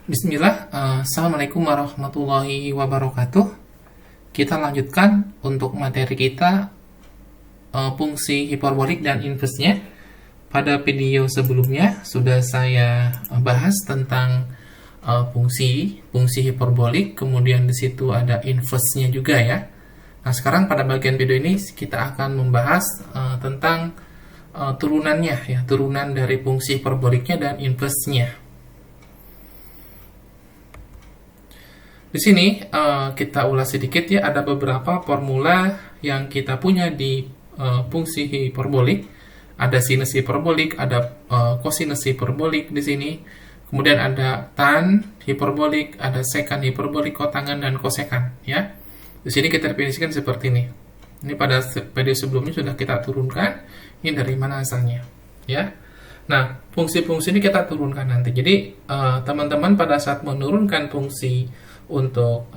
Bismillah, Assalamualaikum warahmatullahi wabarakatuh. Kita lanjutkan untuk materi kita, fungsi hiperbolik dan inversenya. Pada video sebelumnya sudah saya bahas tentang fungsi hiperbolik, kemudian di situ ada inversenya juga ya. Nah, sekarang pada bagian video ini kita akan membahas tentang turunannya ya, turunan dari fungsi hiperboliknya dan inversenya. Di sini kita ulas sedikit ya, ada beberapa formula yang kita punya di fungsi hiperbolik. Ada sinus hiperbolik, ada kosinus hiperbolik di sini. Kemudian ada tan hiperbolik, ada sekan hiperbolik, kotangan dan kosekan ya. Di sini kita definisikan seperti ini. Ini pada video sebelumnya sudah kita turunkan. Ini dari mana asalnya ya. Nah, fungsi-fungsi ini kita turunkan nanti. Jadi teman-teman pada saat menurunkan fungsi untuk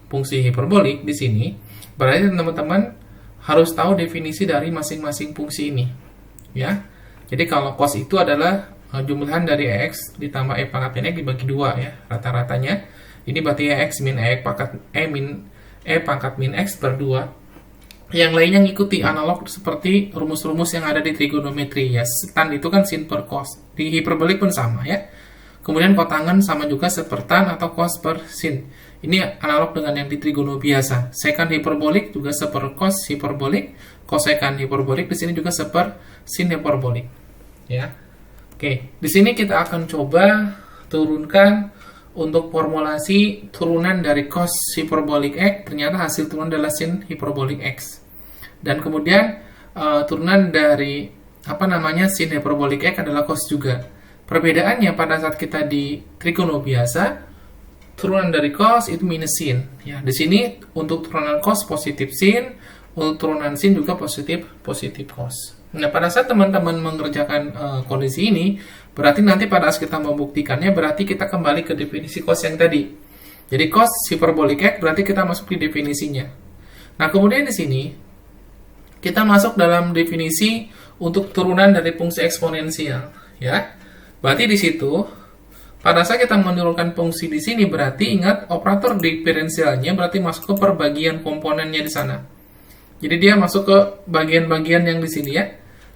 fungsi hiperbolik di sini, berarti teman-teman harus tahu definisi dari masing-masing fungsi ini ya. Jadi kalau cos itu adalah jumlahan dari x ditambah e pangkat min x dibagi 2 ya, rata-ratanya. Ini berarti x min e pangkat min x per 2. Yang lainnya ngikuti analog seperti rumus-rumus yang ada di trigonometri ya. Tan itu kan sin per cos. Di hiperbolik pun sama ya. Kemudian kotangan sama juga seperti tan atau cos per sin. Ini analog dengan yang di trigono biasa. Sekan hiperbolik juga seper cos hiperbolik, kosekan hiperbolik di sini juga seper sin hiperbolik. Ya. Oke, di sini kita akan coba turunkan untuk formulasi turunan dari cos hiperbolik x, ternyata hasil turunan adalah sin hiperbolik x. Dan kemudian turunan dari sin hiperbolik x adalah cos juga. Perbedaannya pada saat kita di trigono biasa, turunan dari cos itu minus sin. Ya, di sini untuk turunan cos positif sin, untuk turunan sin juga positif cos. Nah, pada saat teman-teman mengerjakan kondisi ini, berarti nanti pada saat kita membuktikannya, berarti kita kembali ke definisi cos yang tadi. Jadi cos hiperbolik x berarti kita masuk di definisinya. Nah, kemudian di sini kita masuk dalam definisi untuk turunan dari fungsi eksponensial, ya. Berarti di situ pada saat kita menurunkan fungsi di sini, berarti ingat operator diferensialnya berarti masuk ke perbagian komponennya di sana. Jadi dia masuk ke bagian-bagian yang di sini ya.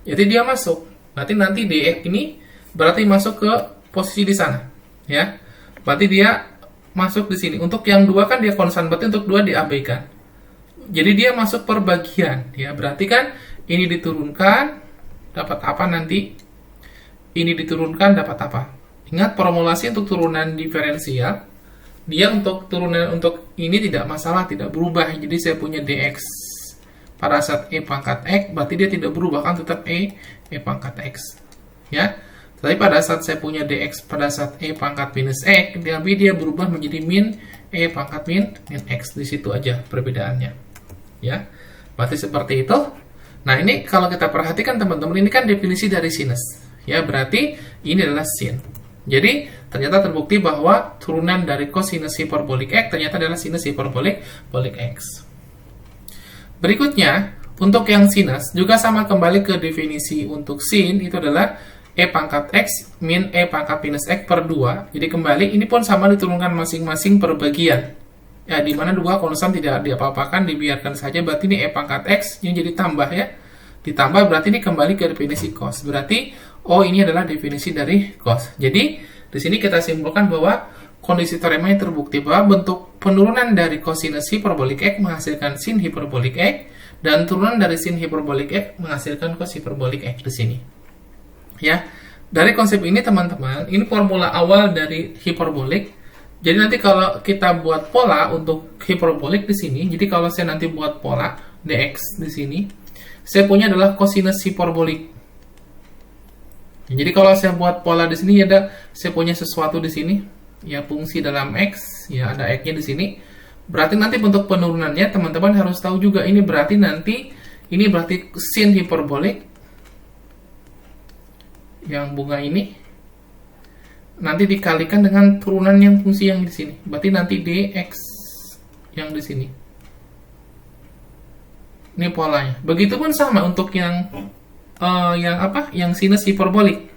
Jadi dia masuk. Berarti nanti dx ini berarti masuk ke posisi di sana, ya. Berarti dia masuk di sini. Untuk yang 2 kan dia konstan, berarti untuk 2 diabaikan. Jadi dia masuk perbagian, ya. Berarti kan ini diturunkan dapat apa nanti? Ini diturunkan dapat apa? Ingat formulasi untuk turunan diferensial, dia untuk turunan untuk ini tidak masalah, tidak berubah. Jadi saya punya dx pada saat e pangkat x, berarti dia tidak berubah kan, tetap e pangkat x. Ya. Tapi pada saat saya punya dx pada saat e pangkat minus x, tapi dia berubah menjadi min e pangkat min x. Di situ aja perbedaannya. Ya. Berarti seperti itu. Nah, ini kalau kita perhatikan teman-teman, ini kan definisi dari sinus. Ya, berarti ini adalah sin. Jadi, ternyata terbukti bahwa turunan dari kosinus hiperbolik x ternyata adalah sinus hiperbolik x. Berikutnya, untuk yang sinus juga sama, kembali ke definisi untuk sin itu adalah e pangkat x min e pangkat minus x per 2. Jadi kembali ini pun sama diturunkan masing-masing per bagian. Ya, di mana 2 konstan tidak diapa-apakan, dibiarkan saja. Berarti ini e pangkat x yang jadi tambah ya. Ditambah berarti ini kembali ke definisi cos. Berarti ini adalah definisi dari cos. Jadi di sini kita simpulkan bahwa kondisi teoremanya terbukti bahwa bentuk penurunan dari kosinus hiperbolik x menghasilkan sin hiperbolik x, dan turunan dari sin hiperbolik x menghasilkan cos hiperbolik x di sini. Ya. Dari konsep ini teman-teman, ini formula awal dari hiperbolik. Jadi nanti kalau kita buat pola untuk hiperbolik di sini, jadi kalau saya nanti buat pola dx di sini, saya punya adalah kosinus hiperbolik. Jadi kalau saya buat pola di sini, ada saya punya sesuatu di sini, ya fungsi dalam x, ya ada x-nya di sini. Berarti nanti bentuk penurunannya teman-teman harus tahu juga, ini berarti nanti ini berarti sin hiperbolik yang bunga ini nanti dikalikan dengan turunan yang fungsi yang di sini. Berarti nanti dx yang di sini. Ini polanya. Begitupun sama untuk yang yang sinus hiperbolik.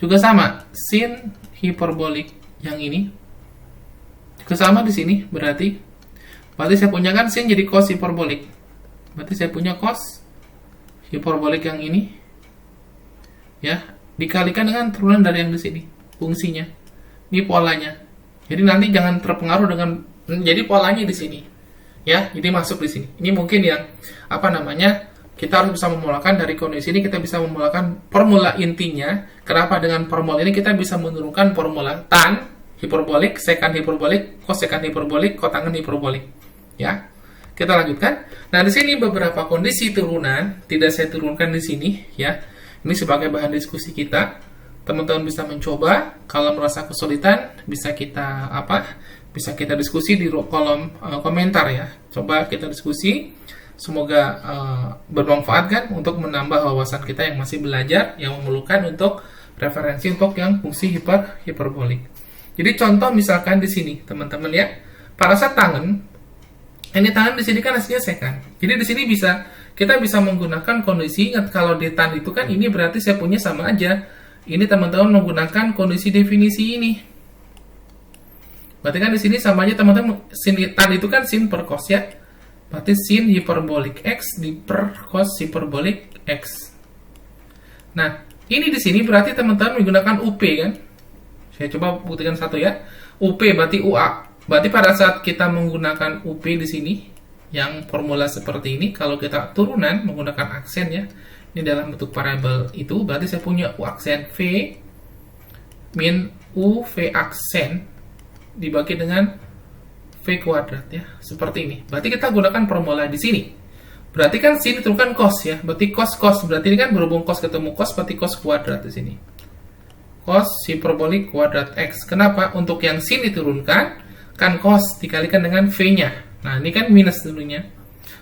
Juga sama, sin hiperbolik yang ini Sama di sini berarti saya punya kan sin jadi cos hiperbolik. Berarti saya punya cos hiperbolik yang ini ya dikalikan dengan turunan dari yang di sini fungsinya. Ini polanya. Jadi nanti jangan terpengaruh dengan jadi polanya di sini. Ya, jadi masuk di sini. Ini mungkin yang kita harus bisa memulakan dari kondisi ini, kita bisa memulakan formula intinya. Kenapa dengan formula ini kita bisa menurunkan formula tan hiperbolik, sekant hiperbolik, kosekant hiperbolik, kotangen hiperbolik. Ya, kita lanjutkan. Nah, di sini beberapa kondisi turunan tidak saya turunkan di sini. Ya, ini sebagai bahan diskusi kita. Teman-teman bisa mencoba. Kalau merasa kesulitan, bisa kita diskusi di kolom komentar ya. Coba kita diskusi. Semoga bermanfaat kan untuk menambah wawasan kita yang masih belajar, yang memerlukan untuk referensi untuk yang fungsi hiperbolik. Jadi contoh misalkan di sini, teman-teman ya, pada saat tangan, ini tangan di sini kan hasilnya sekant. Jadi di sini kita bisa menggunakan kondisi, ingat kalau di tan itu kan ini berarti saya punya sama aja. Ini teman-teman menggunakan kondisi definisi ini. Berarti kan di sini sama aja teman-teman, sin tan itu kan sin per cos ya. Berarti sin hiperbolik X di per cos hiperbolik X. Nah, ini di sini berarti teman-teman menggunakan UP kan? Saya coba buktikan satu ya. UP berarti UA. Berarti pada saat kita menggunakan UP di sini, yang formula seperti ini, kalau kita turunan menggunakan aksen ya, ini dalam bentuk variabel itu, berarti saya punya U aksen V min U V aksen dibagi dengan V kuadrat ya, seperti ini. Berarti kita gunakan formula di sini. Berarti kan sini turunkan cos ya. Berarti cos. Berarti ini kan berhubung cos ketemu cos, berarti cos kuadrat di sini. Cos hiperbolik kuadrat X. Kenapa? Untuk yang sin diturunkan, kan cos dikalikan dengan V-nya. Nah, ini kan minus dulunya.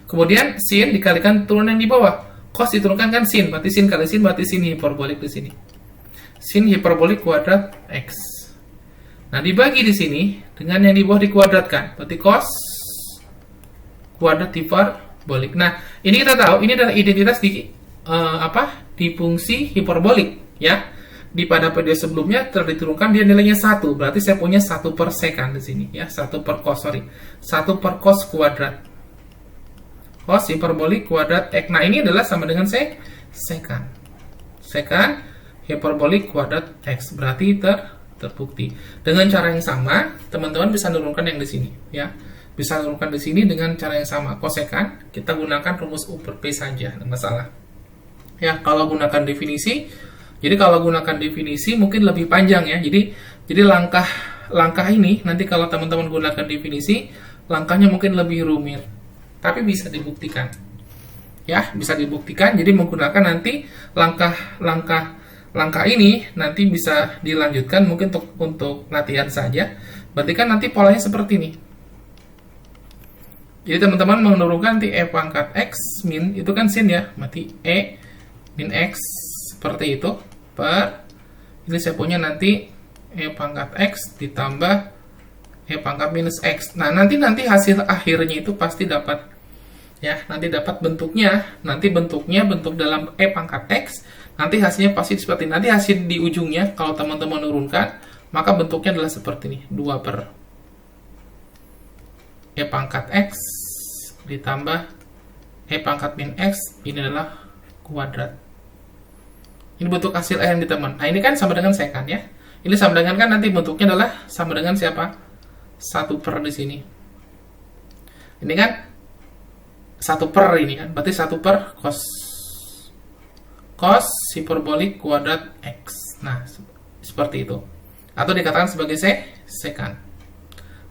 Kemudian sin dikalikan turunan yang di bawah. Cos diturunkan kan sin. Berarti sin kali sin, berarti sin hiperbolik di sini. Sin hiperbolik kuadrat X. Nah, dibagi di sini dengan yang di bawah dikuadratkan. Berarti cos kuadrat hiperbolik. Nah, ini kita tahu ini adalah identitas di di fungsi hiperbolik ya. Pada video sebelumnya telah diturunkan dia nilainya 1. Berarti saya punya 1 per sekant di sini ya, 1 per cos, 1 per cos kuadrat. Cos hiperbolik kuadrat X. Nah, ini adalah sama dengan sekant. Sekant hiperbolik kuadrat X. Berarti terbukti. Dengan cara yang sama, teman-teman bisa menurunkan yang di sini ya. Bisa menurunkan di sini dengan cara yang sama. Kosekant kita gunakan rumus U per P saja, tidak masalah. Ya, kalau gunakan definisi, jadi kalau gunakan definisi mungkin lebih panjang ya. Jadi langkah ini nanti kalau teman-teman gunakan definisi, langkahnya mungkin lebih rumit. Tapi bisa dibuktikan. Ya, bisa dibuktikan. Jadi menggunakan nanti langkah ini nanti bisa dilanjutkan mungkin untuk latihan saja. Berarti kan nanti polanya seperti ini. Jadi teman-teman menurunkan nanti E pangkat X min, itu kan sin ya. Berarti E min X seperti itu. Ini saya punya nanti E pangkat X ditambah E pangkat minus X. Nah, nanti hasil akhirnya itu pasti dapat. Ya, nanti dapat bentuknya. Nanti bentuknya bentuk dalam E pangkat X. Nanti hasilnya pasti seperti ini. Nanti hasil di ujungnya, kalau teman-teman menurunkan, maka bentuknya adalah seperti ini. 2 per E pangkat X ditambah E pangkat min X, ini adalah kuadrat. Ini bentuk hasil E yang ditemukan. Nah, ini kan sama dengan sekant ya. Ini sama dengan kan nanti bentuknya adalah sama dengan siapa? 1 per di sini. Ini kan 1 per ini kan. Berarti 1 per cos hiperbolik kuadrat X. Nah, seperti itu. Atau dikatakan sebagai sekant.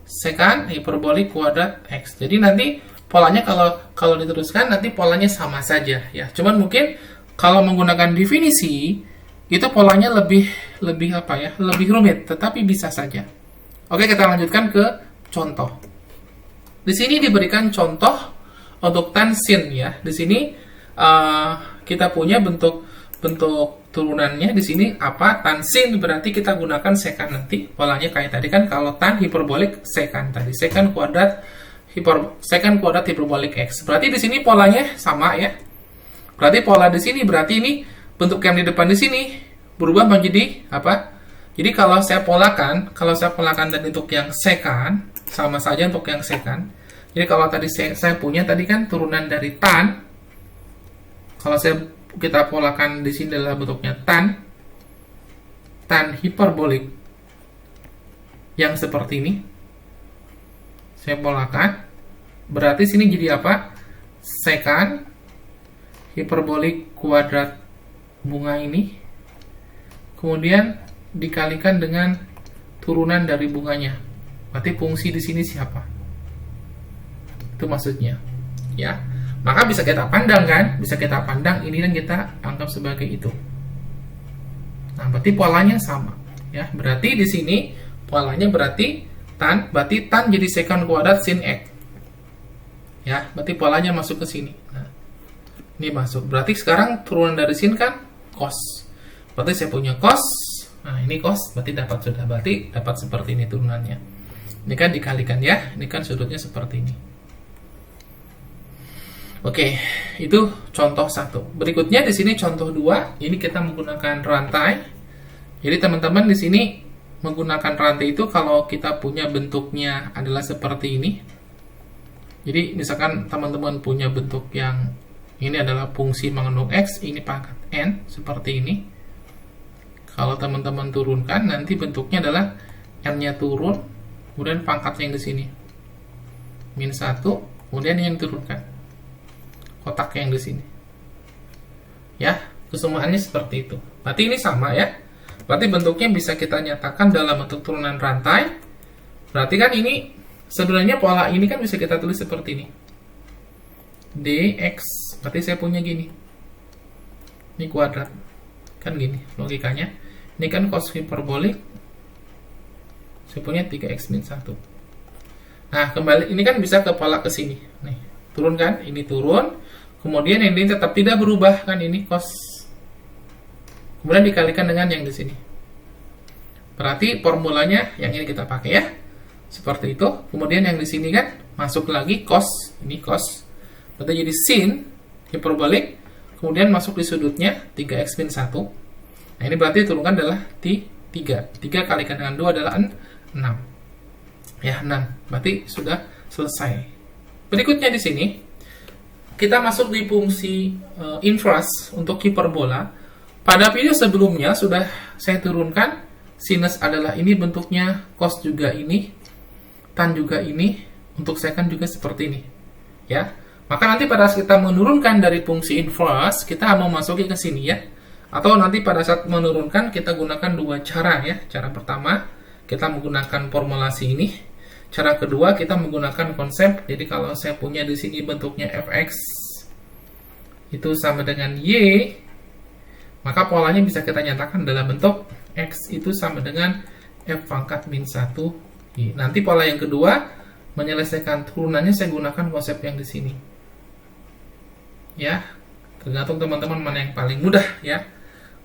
Sekant hiperbolik kuadrat X. Jadi nanti polanya kalau diteruskan nanti polanya sama saja ya. Cuman mungkin kalau menggunakan definisi itu polanya lebih lebih rumit, tetapi bisa saja. Oke, kita lanjutkan ke contoh. Di sini diberikan contoh untuk tan sin ya. Di sini kita punya bentuk turunannya di sini apa? Tan sin, berarti kita gunakan sekant nanti. Polanya kayak tadi kan, kalau tan hiperbolik sekant tadi. Sekant kuadrat hiperbolik X. Berarti di sini polanya sama ya. Berarti pola di sini berarti ini bentuk yang di depan di sini berubah menjadi apa? Jadi kalau saya polakan dan untuk yang sekant sama saja untuk yang secant. Jadi kalau tadi saya punya tadi kan turunan dari tan. Kalau kita polakan di sini adalah bentuknya tan hiperbolik yang seperti ini. Saya polakan. Berarti sini jadi apa? Secant hiperbolik kuadrat bunga ini. Kemudian dikalikan dengan turunan dari bunganya. Berarti fungsi di sini siapa? Itu maksudnya. Ya. Maka bisa kita pandang kan? Bisa kita pandang ini dan kita anggap sebagai itu. Nah, berarti polanya sama. Ya, berarti di sini polanya berarti tan jadi secant kuadrat sin x. Ya, berarti polanya masuk ke sini. Nah, ini masuk. Berarti sekarang turunan dari sin kan cos. Berarti saya punya cos. Nah, ini cos, berarti dapat seperti ini turunannya. Ini kan dikalikan ya. Ini kan sudutnya seperti ini. Oke, itu contoh 1. Berikutnya di sini contoh 2. Ini kita menggunakan rantai. Jadi teman-teman di sini menggunakan rantai itu kalau kita punya bentuknya adalah seperti ini. Jadi misalkan teman-teman punya bentuk yang ini adalah fungsi mengandung x, ini pangkat n seperti ini. Kalau teman-teman turunkan nanti bentuknya adalah n-nya turun, kemudian pangkatnya yang di sini -1, kemudian yang diturunkan kotak yang di sini. Ya, kesemuanya seperti itu. Berarti ini sama ya. Berarti bentuknya bisa kita nyatakan dalam bentuk turunan rantai. Berarti kan ini sebenarnya pola ini kan bisa kita tulis seperti ini. Dx, berarti saya punya gini. Ini kuadrat. Kan gini logikanya. Ini kan cos hiperbolik. Saya punya 3x-1. Nah, kembali ini kan bisa ke pola ke sini. Nih, turun kan? Ini turun. Kemudian ini tetap tidak berubah kan, ini cos. Kemudian dikalikan dengan yang di sini. Berarti formulanya yang ini kita pakai ya. Seperti itu. Kemudian yang di sini kan masuk lagi cos, ini cos. Berarti jadi sin hiperbolik. Kemudian masuk di sudutnya 3x-1. Nah, ini berarti turunkan adalah 3. 3 kalikan dengan 2 adalah 6. Ya, 6. Berarti sudah selesai. Berikutnya di sini kita masuk di fungsi inverse untuk hiperbola. Pada video sebelumnya sudah saya turunkan sinus adalah ini bentuknya, cos juga ini, tan juga ini, untuk secant juga seperti ini. Ya. Maka nanti pada saat kita menurunkan dari fungsi inverse, kita mau masukin ke sini ya. Atau nanti pada saat menurunkan kita gunakan dua cara ya. Cara pertama, kita menggunakan formulasi ini. Cara kedua, kita menggunakan konsep. Jadi kalau saya punya di sini bentuknya fx itu sama dengan y, maka polanya bisa kita nyatakan dalam bentuk x itu sama dengan f pangkat -1 y. Nanti pola yang kedua, menyelesaikan turunannya saya gunakan konsep yang di sini. Ya, tergantung teman-teman mana yang paling mudah ya.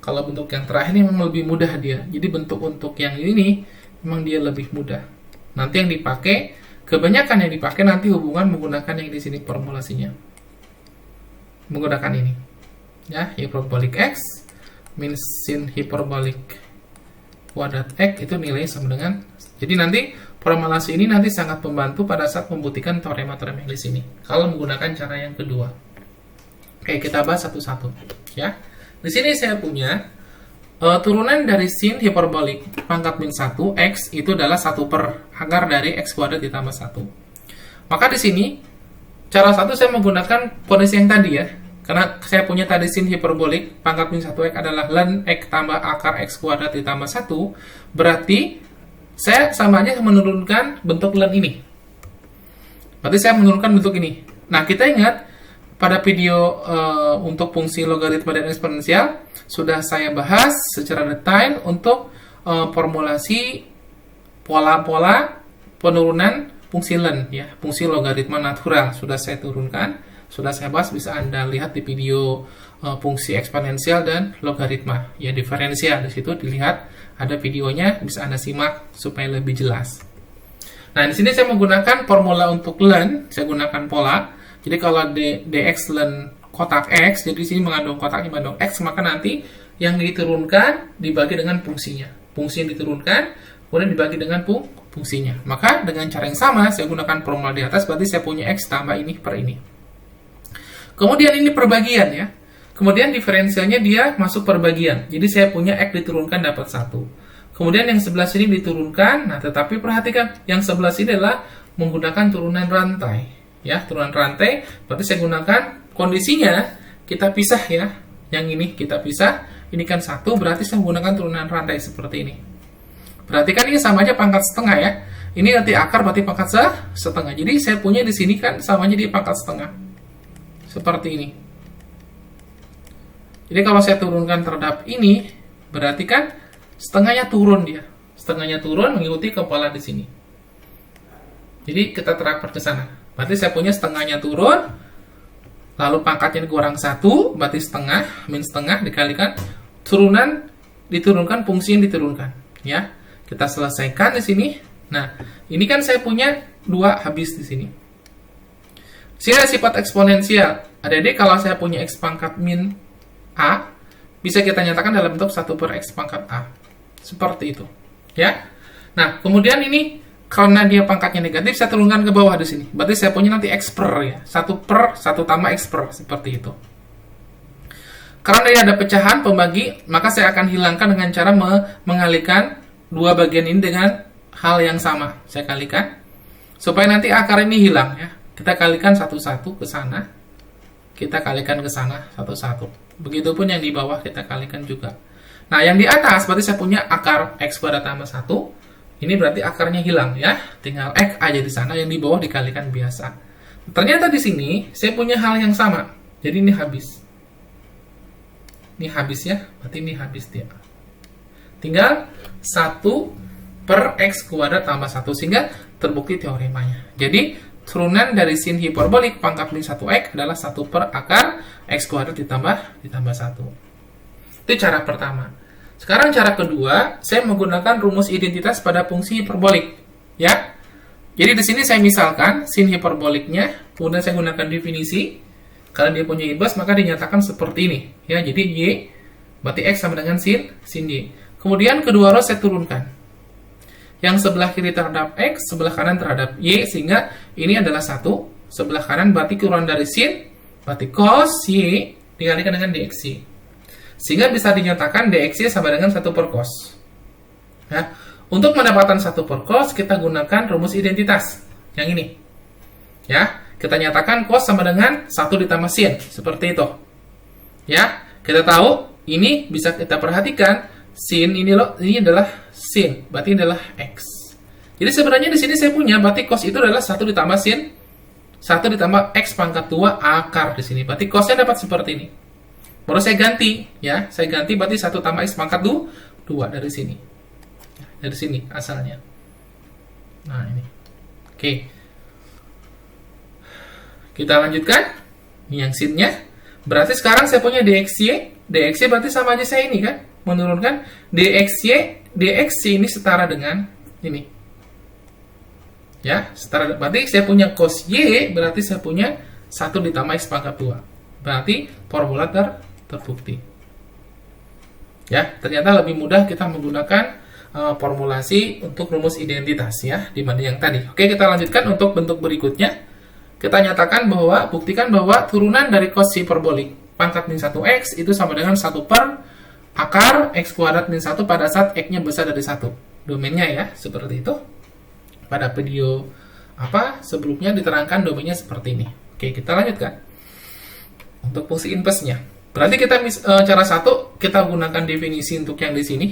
Kalau bentuk yang terakhir ini memang lebih mudah dia. Jadi bentuk-bentuk yang ini memang dia lebih mudah. Nanti yang dipakai, kebanyakan yang dipakai nanti hubungan menggunakan yang di sini formulasinya. Menggunakan ini. Ya, hiperbolik x min sin hiperbolik kuadrat x itu nilainya sama dengan. Jadi nanti formulasi ini nanti sangat membantu pada saat membuktikan teorema-teorema yang di sini. Kalau menggunakan cara yang kedua. Oke, kita bahas satu-satu. Ya, di sini saya punya turunan dari sin hiperbolik pangkat -1 x itu adalah 1 per akar dari x kuadrat ditambah 1. Maka di sini cara satu saya menggunakan kondisi yang tadi ya. Karena saya punya tadi sin hiperbolik pangkat -1 x adalah ln x tambah akar x kuadrat ditambah 1, berarti saya sama aja menurunkan bentuk ln ini. Berarti saya menurunkan bentuk ini. Nah, kita ingat pada video untuk fungsi logaritma dan eksponensial sudah saya bahas secara detail untuk formulasi pola-pola penurunan fungsi ln ya, fungsi logaritma natural sudah saya turunkan, sudah saya bahas, bisa Anda lihat di video fungsi eksponensial dan logaritma ya, diferensial. Di situ dilihat ada videonya, bisa Anda simak supaya lebih jelas. Nah, di sini saya menggunakan formula untuk ln, saya gunakan pola. Jadi kalau dx ln kotak x, jadi di sini mengandung kotak ini mengandung x, maka nanti yang diturunkan dibagi dengan fungsinya. Fungsi yang diturunkan kemudian dibagi dengan fungsinya. Maka dengan cara yang sama, saya gunakan formula di atas, berarti saya punya X tambah ini per ini. Kemudian ini perbagian ya. Kemudian diferensialnya dia masuk perbagian. Jadi saya punya X diturunkan dapat 1. Kemudian yang sebelah sini diturunkan. Nah, tetapi perhatikan, yang sebelah sini adalah menggunakan turunan rantai. Ya, turunan rantai, berarti saya gunakan kondisinya, kita pisah ya. Yang ini kita pisah, ini kan 1, berarti saya menggunakan turunan rantai seperti ini. Perhatikan ini sama aja pangkat setengah ya. Ini nanti akar berarti pangkat setengah. Jadi saya punya di sini kan sama aja di pangkat setengah. Seperti ini. Jadi kalau saya turunkan terhadap ini, berarti kan setengahnya turun dia. Setengahnya turun mengikuti kepala di sini. Jadi kita terapkan ke sana. Berarti saya punya setengahnya turun, lalu pangkatnya dikurang 1, berarti setengah, min setengah dikalikan turunan, diturunkan fungsi yang diturunkan. Ya, kita selesaikan di sini. Nah, ini kan saya punya 2 habis di sini. Sini ada sifat eksponensial. Adik-adik, kalau saya punya X pangkat min A, bisa kita nyatakan dalam bentuk 1 per X pangkat A. Seperti itu. Ya. Nah, kemudian ini, karena dia pangkatnya negatif, saya turunkan ke bawah di sini. Berarti saya punya nanti X per ya. 1 per, 1 tambah X per. Seperti itu. Karena dia ada pecahan, pembagi, maka saya akan hilangkan dengan cara mengalihkan 2 bagian ini dengan hal yang sama. Saya kalikan. Supaya nanti akar ini hilang ya. Kita kalikan satu-satu ke sana. Kita kalikan ke sana satu-satu. Begitupun yang di bawah kita kalikan juga. Nah, yang di atas berarti saya punya akar X kuadrat tambah 1. Ini berarti akarnya hilang ya. Tinggal X aja di sana, yang di bawah dikalikan biasa. Ternyata di sini saya punya hal yang sama. Jadi ini habis. Ini habis ya. Berarti ini habis dia. Tinggal 1 per X kuadrat tambah 1. Sehingga terbukti teoremanya. Jadi turunan dari sin hiperbolik pangkat min 1x adalah 1 per akar X kuadrat ditambah 1. Itu cara pertama. Sekarang cara kedua, saya menggunakan rumus identitas pada fungsi hiperbolik. Ya. Jadi di sini saya misalkan sin hiperboliknya, kemudian saya gunakan definisi. Karena dia punya inverse, maka dinyatakan seperti ini. Ya, jadi Y berarti X sama dengan sin Y. Kemudian kedua row saya turunkan. Yang sebelah kiri terhadap X, sebelah kanan terhadap Y, sehingga ini adalah 1. Sebelah kanan berarti kurang dari sin, berarti cos Y dikalikan dengan dxy. Sehingga bisa dinyatakan dxy sama dengan 1 per cos. Nah, untuk mendapatkan 1 per cos, kita gunakan rumus identitas. Yang ini. Ya, kita nyatakan cos sama dengan 1 ditambah sin. Seperti itu. Ya, kita tahu, ini bisa kita perhatikan, sin ini adalah sin, berarti ini adalah X. Jadi sebenarnya di sini saya punya, berarti cos itu adalah 1 ditambah sin, 1 ditambah X pangkat 2 akar di sini. Berarti cosnya dapat seperti ini. Baru saya ganti, ya. Saya ganti berarti 1 tambah X pangkat 2 dari sini. Dari sini asalnya. Nah, ini. Oke. Kita lanjutkan. Ini yang sinnya. Berarti sekarang saya punya dxy. Dxy berarti sama aja saya ini kan. Menurunkan dxy ini setara dengan ini. Ya, setara, berarti saya punya cos Y, berarti saya punya 1 ditambah X pangkat 2. Berarti formula terbukti. Ya, ternyata lebih mudah kita menggunakan formulasi untuk rumus identitas ya, dibanding yang tadi. Oke, kita lanjutkan untuk bentuk berikutnya. Kita nyatakan bahwa, buktikan bahwa turunan dari cos hiperbolik pangkat min 1x itu sama dengan 1 per akar X kuadrat min 1 pada saat X-nya besar dari 1. Domainnya ya, seperti itu. Pada video sebelumnya diterangkan domainnya seperti ini. Oke, kita lanjutkan. Untuk fungsi inverse-nya. Berarti kita cara satu, kita gunakan definisi untuk yang di sini.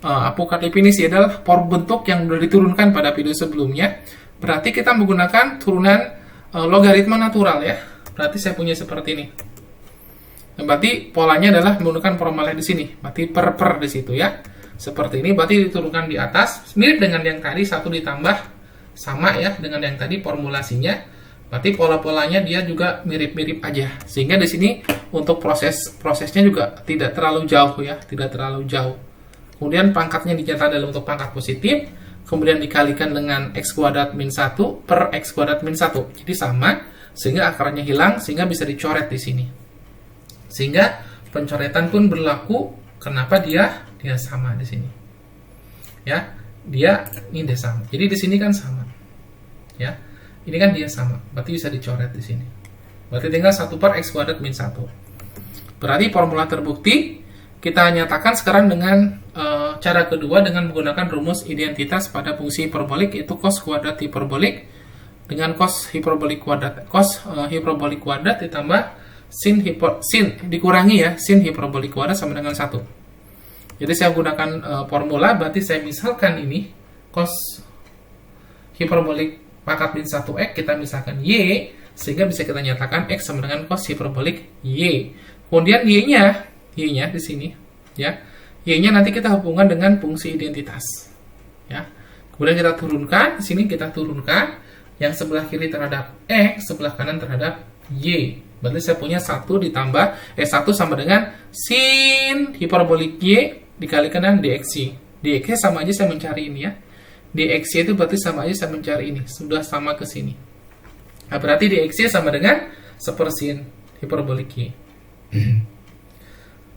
Apokat definisi adalah bentuk yang sudah diturunkan pada video sebelumnya. Berarti kita menggunakan turunan logaritma natural ya. Berarti saya punya seperti ini. Berarti polanya adalah menggunakan formula di sini. Berarti per di situ ya. Seperti ini, berarti diturunkan di atas. Mirip dengan yang tadi, 1 ditambah sama ya dengan yang tadi formulasinya. Berarti pola-polanya dia juga mirip-mirip aja. Sehingga di sini untuk prosesnya juga tidak terlalu jauh ya, tidak terlalu jauh. Kemudian pangkatnya dinyatakan dalam bentuk pangkat positif, kemudian dikalikan dengan X kuadrat min 1 per X kuadrat min 1. Jadi sama, sehingga akarnya hilang, sehingga bisa dicoret di sini. Sehingga pencoretan pun berlaku. Kenapa dia sama di sini? Ya, ini dia sama. Jadi di sini kan sama. Ya. Ini kan dia sama. Berarti bisa dicoret di sini. Berarti tinggal 1 per x kuadrat min 1. Berarti formula terbukti. Kita nyatakan sekarang dengan cara kedua dengan menggunakan rumus identitas pada fungsi hiperbolik, yaitu cos kuadrat hiperbolik dengan cos hiperbolik kuadrat. Cos hiperbolik kuadrat ditambah sin dikurangi ya, sin hiperbolik kuadrat sama dengan 1. Jadi saya gunakan formula, berarti saya misalkan ini cos hiperbolik pangkat min 1x, kita misalkan y, sehingga bisa kita nyatakan x sama dengan cos hiperbolik y. Kemudian y-nya di sini ya. Y-nya nanti kita hubungkan dengan fungsi identitas. Ya. Kemudian kita turunkan, di sini kita turunkan yang sebelah kiri terhadap x, sebelah kanan terhadap y. Berarti saya punya 1 ditambah 1 sama dengan sin hiperbolik y dikalikan dengan dxy. Dxy sama aja saya mencari ini ya. Dxy itu berarti sama aja saya mencari ini. Sudah sama ke sini. Nah, berarti dxy sama dengan sepersin hiperbolik y.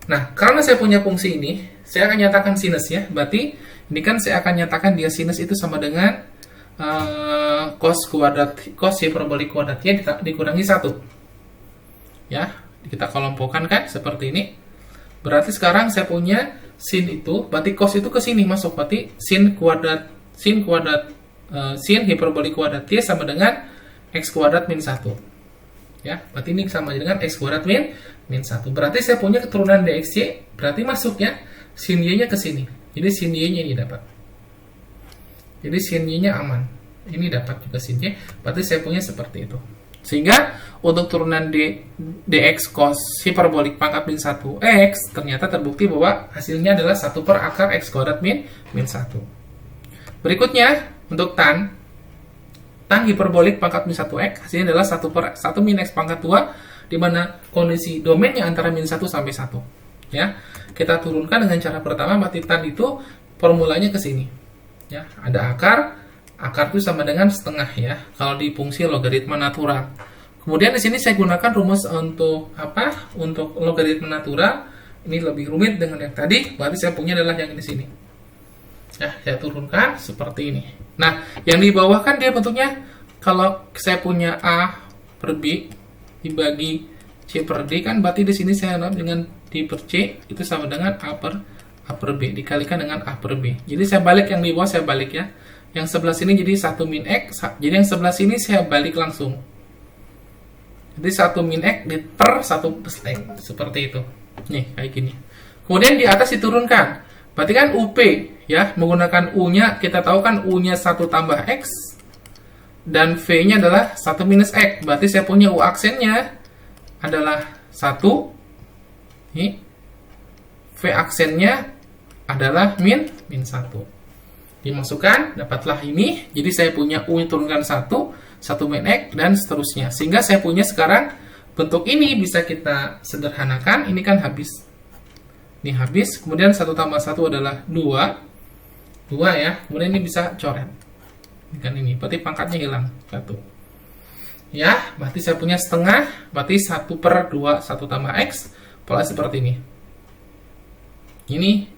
Nah, karena saya punya fungsi ini, saya akan nyatakan sinus ya. Berarti ini kan saya akan nyatakan dia sinus itu sama dengan cos hiperbolik kuadrat y dikurangi 1. Ya, kita kelompokkan kan seperti ini. Berarti sekarang saya punya sin itu, berarti cos itu ke sini masuk, berarti sin hiperbolik kuadrat y sama dengan x kuadrat min 1. Ya, berarti ini sama dengan x kuadrat min 1. Berarti saya punya keturunan dxy, berarti masuk ya sin y-nya ke sini. Jadi sin y-nya ini dapat. Jadi sin y-nya aman. Ini dapat juga sin y. Berarti saya punya seperti itu. Sehingga untuk turunan dx cos hiperbolik pangkat min 1x ternyata terbukti bahwa hasilnya adalah 1 per akar x kuadrat min 1. Berikutnya untuk tan hiperbolik pangkat min 1x hasilnya adalah 1 per 1 min x pangkat 2, di mana kondisi domainnya antara min 1 sampai 1. Ya, kita turunkan dengan cara pertama, berarti tan itu formulanya ke sini. Ya, ada akar itu sama dengan setengah ya, kalau di fungsi logaritma natural. Kemudian di sini saya gunakan rumus untuk apa? Untuk logaritma natural. Ini lebih rumit dengan yang tadi, berarti saya punya adalah yang di sini. Ya, saya turunkan seperti ini. Nah, yang di bawah kan dia bentuknya, kalau saya punya A per B dibagi C per D kan, berarti di sini saya anggap dengan D per C itu sama dengan A per B dikalikan dengan A per B. Jadi saya balik yang di bawah, saya balik ya. Yang sebelah sini jadi 1 min X, jadi yang sebelah sini saya balik langsung. Jadi 1 min X per 1 plus X, seperti itu. Nih, kayak gini. Kemudian di atas diturunkan. Berarti kan UP, ya, menggunakan U-nya, kita tahu kan U-nya 1 tambah X, dan V-nya adalah 1 minus X. Berarti saya punya U aksennya adalah 1, nih, V aksennya adalah min 1. Dimasukkan, dapatlah ini. Jadi saya punya U yang turunkan 1 min X, dan seterusnya. Sehingga saya punya sekarang bentuk ini bisa kita sederhanakan. Ini kan habis. Ini habis. Kemudian 1 tambah 1 adalah 2. 2 ya. Kemudian ini bisa coret. Ini kan ini. Berarti pangkatnya hilang. 1. Ya, berarti saya punya setengah. Berarti 1 per 2, 1 tambah X. Pola seperti ini. Ini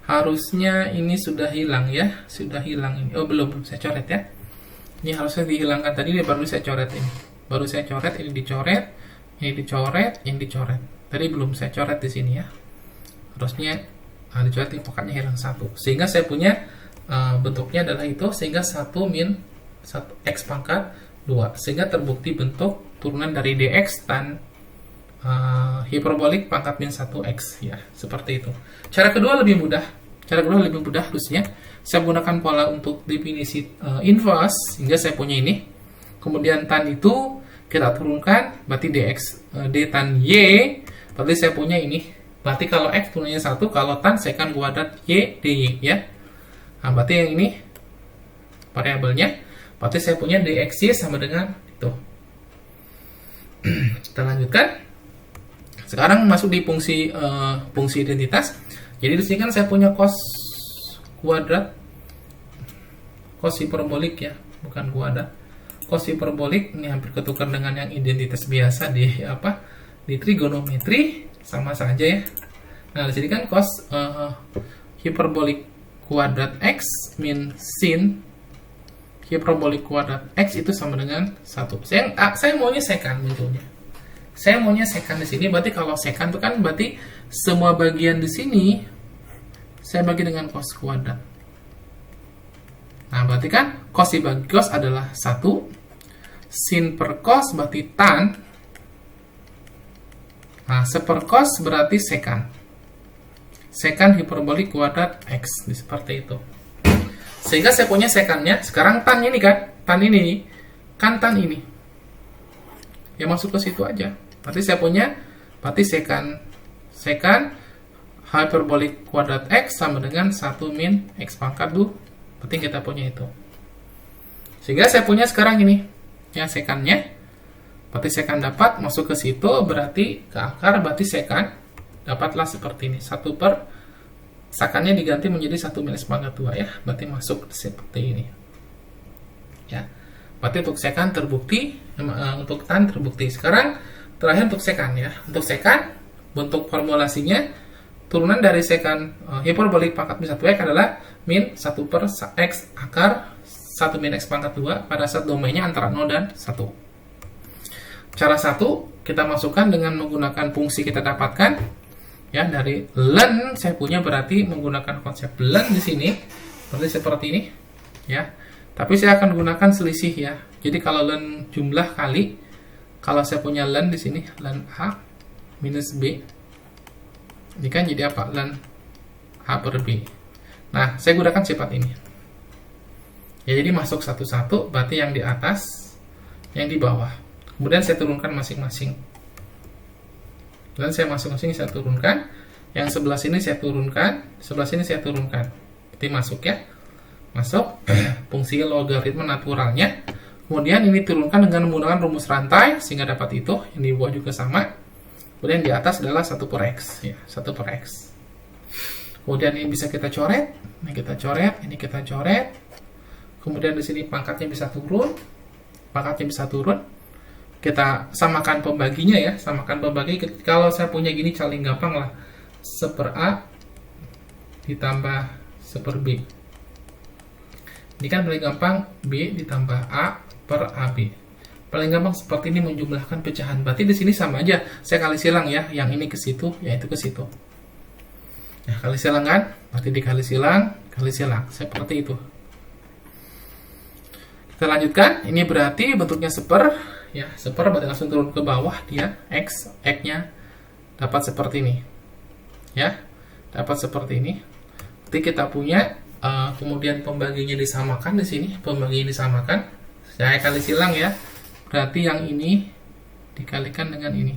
harusnya ini sudah hilang ya, sudah hilang ini. Oh belum saya coret ya. Ini harusnya dihilangkan tadi, ini baru saya coret ini. Baru saya coret, ini dicoret, ini dicoret, ini dicoret. Tadi belum saya coret di sini ya. Harusnya dicoret, ini pokoknya hilang 1. Sehingga saya punya bentuknya adalah itu, sehingga 1 min 1 X pangkat 2. Sehingga terbukti bentuk turunan dari dx tan hiperbolik pangkat min 1x ya, seperti itu. Cara kedua lebih mudah. Harusnya saya gunakan pola untuk definisi inverse hingga saya punya ini. Kemudian tan itu kita turunkan, berarti dx d tan y, berarti saya punya ini. Berarti kalau x turunannya 1, kalau tan sekant kuadrat y dy ya. Nah, berarti yang ini variabelnya. Berarti saya punya dxy sama dengan itu. Kita lanjutkan. Sekarang masuk di fungsi identitas. Jadi di sini kan saya punya cos kuadrat, cos hiperbolik ya, bukan kuadrat. Cos hiperbolik ini hampir ketukar dengan yang identitas biasa di trigonometri, sama saja ya. Nah, di sini kan cos hiperbolik kuadrat X min sin hiperbolik kuadrat X itu sama dengan 1. Saya maunya sekan bentuknya. Saya maunya sekan di sini, berarti kalau sekan itu kan berarti semua bagian di sini saya bagi dengan cos kuadrat. Nah, berarti kan cos dibagi cos adalah 1. Sin per cos berarti tan. Nah, seper cos berarti sekan. Sekan hiperbolik kuadrat X. Seperti itu. Sehingga saya punya sekannya. Sekarang tan ini kan. Tan ini. Kan tan ini. Ya masuk ke situ aja. Berarti saya punya. Berarti sekan hiperbolik kuadrat X sama dengan 1 min X pangkat 2. Berarti kita punya itu. Sehingga saya punya sekarang ini. Ya sekannya. Berarti sekan dapat masuk ke situ, berarti ke akar, berarti sekan dapatlah seperti ini. 1 per sekannya diganti menjadi 1 min X pangkat 2 ya. Berarti masuk seperti ini. Ya. Berarti untuk sekan terbukti, untuk tan terbukti. Sekarang terakhir untuk sekan ya. Untuk sekan bentuk formulasinya turunan dari sekan hiperbolik pangkat min 1x adalah min 1 per X akar 1 min X pangkat 2 pada saat domainnya antara 0 dan 1. Cara 1 kita masukkan dengan menggunakan fungsi kita dapatkan ya dari len. Saya punya berarti menggunakan konsep len di sini berarti seperti ini ya. Tapi saya akan gunakan selisih ya. Jadi kalau len jumlah kali, kalau saya punya len di sini len A minus B, ini kan jadi apa? Len A per B. Nah, saya gunakan sifat ini. Ya, jadi masuk satu-satu, berarti yang di atas, yang di bawah. Kemudian saya turunkan masing-masing. Dan saya masing-masing saya turunkan. Yang sebelah sini saya turunkan, sebelah sini saya turunkan. Jadi masuk ya. Masuk fungsi logaritma naturalnya. Kemudian ini turunkan dengan menggunakan rumus rantai sehingga dapat itu. Yang di bawah juga sama. Kemudian di atas adalah 1 per X ya, 1 per X. Kemudian ini bisa kita coret, ini kita coret, ini kita coret. Kemudian di sini pangkatnya bisa turun. Pangkatnya bisa turun. Kita samakan pembaginya ya, samakan pembagi. Kalau saya punya gini paling gampang lah, 1 per A ditambah 1 per B. Ini kan paling gampang B ditambah A per AB. Paling gampang seperti ini menjumlahkan pecahan. Berarti di sini sama aja, saya kali silang ya, yang ini ke situ, yaitu ke situ. Nah, kali silang kan, berarti dikali silang, kali silang, seperti itu. Kita lanjutkan, ini berarti bentuknya 1/, ya, 1/, berarti langsung turun ke bawah dia, X-nya dapat seperti ini. Ya, dapat seperti ini. Berarti kita punya, kemudian pembaginya disamakan di sini, pembaginya disamakan. Saya kali silang ya, berarti yang ini dikalikan dengan ini.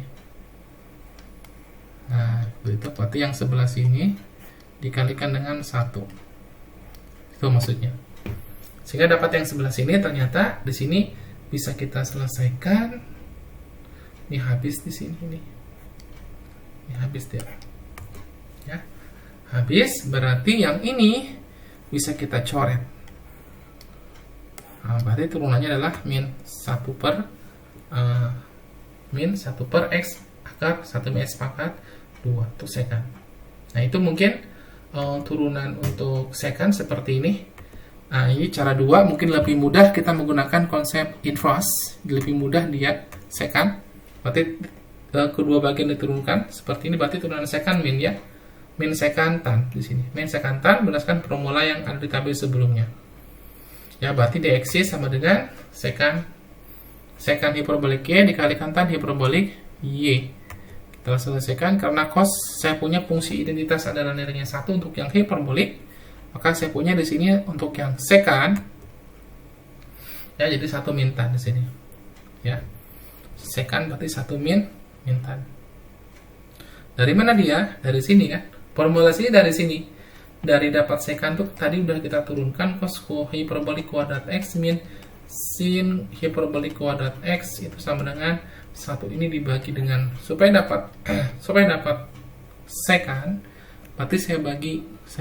Nah, itu berarti yang sebelah sini dikalikan dengan 1. Itu maksudnya. Sehingga dapat yang sebelah sini, ternyata di sini bisa kita selesaikan. Ini habis di sini nih. Ini habis dia. Ya. Habis berarti yang ini bisa kita coret. Nah, berarti turunannya adalah min 1 per X akar 1 min X pangkat 2 untuk sekan. Nah, itu mungkin turunan untuk sekan seperti ini. Nah, ini cara 2 mungkin lebih mudah kita menggunakan konsep inverse, lebih mudah dia sekan. Berarti kedua bagian diturunkan seperti ini, berarti turunan sekan min ya. Min sekan tan di sini. Min sekan tan berdasarkan formula yang ada di tabel sebelumnya. Ya, berarti dx sama dengan sekan hiperbolik y dikalikan tan hiperbolik y. Kita selesaikan karena cos saya punya fungsi identitas adalah nilainya 1 untuk yang hiperbolik. Maka saya punya di sini untuk yang sekan ya, jadi 1 min tan di sini. Ya. Sekan berarti 1 min tan. Dari mana dia? Dari sini kan. Formulasinya dari sini. Dari dapat sekan tuh tadi udah kita turunkan cos hiperbolik kuadrat X min sin hiperbolik kuadrat X itu sama dengan 1 ini dibagi dengan supaya dapat sekan, berarti saya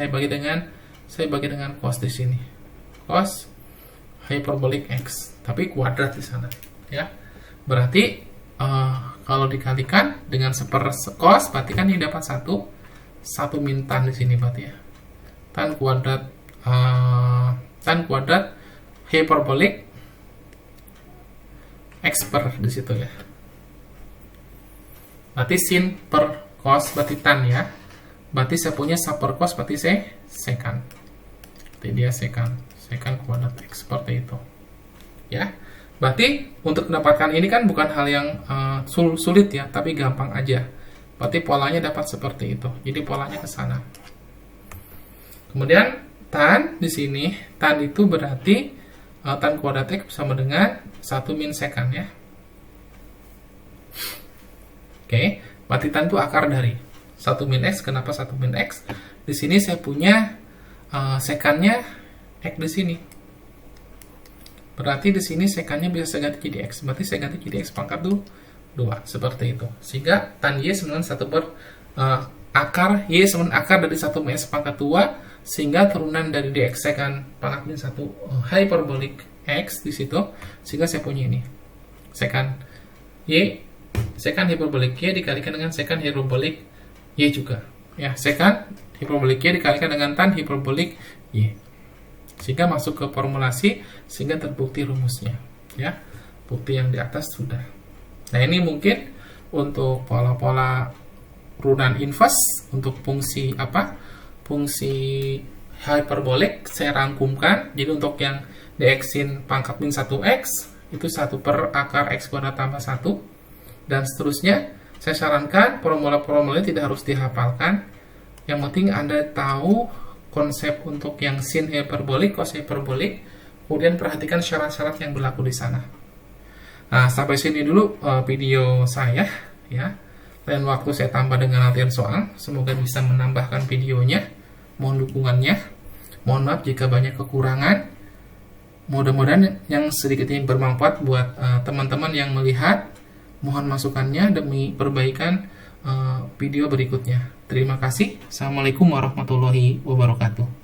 bagi dengan cos di sini. Cos hiperbolik X, tapi kuadrat di sana, ya. Berarti kalau dikalikan dengan 1 per cos, berarti kan ini dapat 1 min tan di sini berarti ya. Tan kuadrat tan kuadrat hiperbolik X per di situ ya. Berarti sin per cos berarti tan ya. Berarti saya punya sub per cos berarti saya secant. Berarti dia secant kuadrat X seperti itu. Ya. Berarti untuk mendapatkan ini kan bukan hal yang sulit ya, tapi gampang aja. Berarti polanya dapat seperti itu. Jadi polanya ke sana. Kemudian tan di sini, tan itu berarti tan kuadrat X sama dengan 1 min secant ya. Oke, berarti tan itu akar dari 1 min X. Kenapa 1 min X? Di sini saya punya secantnya X di sini. Berarti di sini secantnya bisa saya ganti jadi X. Berarti saya ganti jadi X pangkat 2. Seperti itu. Sehingga tan Y sama dengan 1 per akar Y sama dengan akar dari 1 min X pangkat 2. Sehingga turunan dari dx secant pangkat min 1 hyperbolik X di situ. Sehingga saya punya ini. Secant Y, secant hiperbolik Y dikalikan dengan secant hiperbolik Y juga. Ya, secant hiperbolik Y dikalikan dengan tan hiperbolik Y. Sehingga masuk ke formulasi, sehingga terbukti rumusnya. Ya, bukti yang di atas sudah. Nah, ini mungkin untuk pola-pola urunan inverse untuk fungsi apa? Fungsi hyperbolik saya rangkumkan. Jadi untuk yang dx sin pangkat min 1x itu 1 per akar x kuadrat tambah 1 dan seterusnya. Saya sarankan formula-formulanya tidak harus dihafalkan. Yang penting Anda tahu konsep untuk yang sin hiperbolik, cos hiperbolik, kemudian perhatikan syarat-syarat yang berlaku di sana. Nah, sampai sini dulu video saya ya. Lain waktu saya tambah dengan latihan soal. Semoga bisa menambahkan videonya. Mohon dukungannya. Mohon maaf jika banyak kekurangan. Mudah-mudahan yang sedikit ini bermanfaat buat teman-teman yang melihat. Mohon masukannya demi perbaikan video berikutnya. Terima kasih. Assalamualaikum warahmatullahi wabarakatuh.